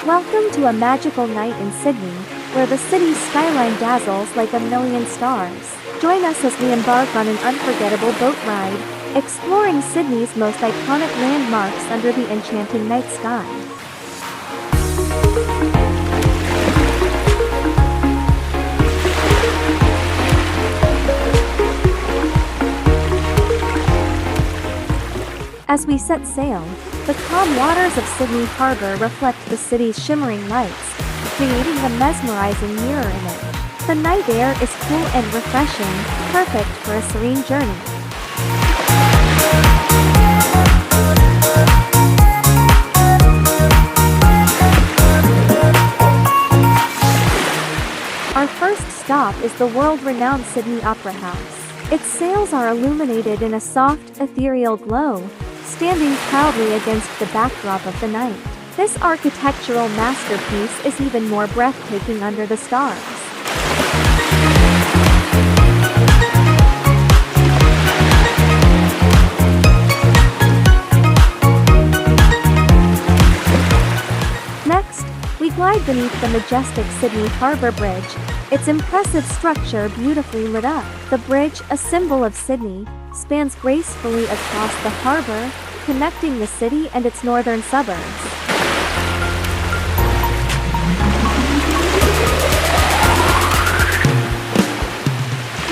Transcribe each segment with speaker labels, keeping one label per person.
Speaker 1: Welcome to a magical night in Sydney, where the city's skyline dazzles like a million stars. Join us as we embark on an unforgettable boat ride, exploring Sydney's most iconic landmarks under the enchanting night sky. As we set sail, the calm waters of Sydney Harbour reflect the city's shimmering lights, creating a mesmerizing mirror image. The night air is cool and refreshing, perfect for a serene journey. Our first stop is the world-renowned Sydney Opera House. Its sails are illuminated in a soft, ethereal glow, standing proudly against the backdrop of the night. This architectural masterpiece is even more breathtaking under the stars. Next, we glide beneath the majestic Sydney Harbour Bridge, its impressive structure beautifully lit up. The bridge, a symbol of Sydney, spans gracefully across the harbour, connecting the city and its northern suburbs.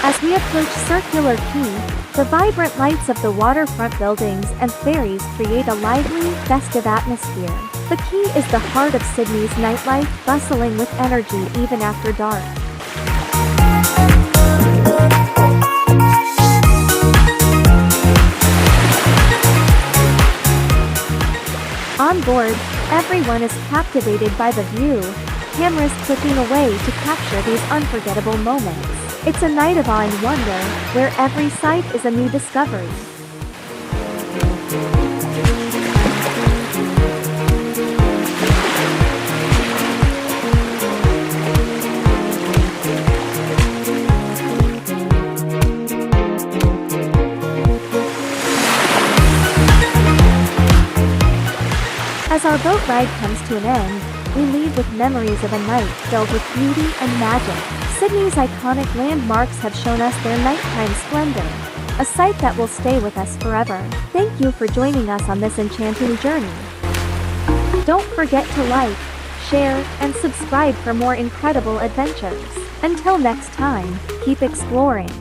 Speaker 1: As we approach Circular Quay, the vibrant lights of the waterfront buildings and ferries create a lively, festive atmosphere. The quay is the heart of Sydney's nightlife, bustling with energy even after dark. On board, everyone is captivated by the view, cameras clicking away to capture these unforgettable moments. It's a night of awe and wonder, where every sight is a new discovery. As our boat ride comes to an end, we leave with memories of a night filled with beauty and magic. Sydney's iconic landmarks have shown us their nighttime splendour, a sight that will stay with us forever. Thank you for joining us on this enchanting journey. Don't forget to like, share, and subscribe for more incredible adventures. Until next time, keep exploring.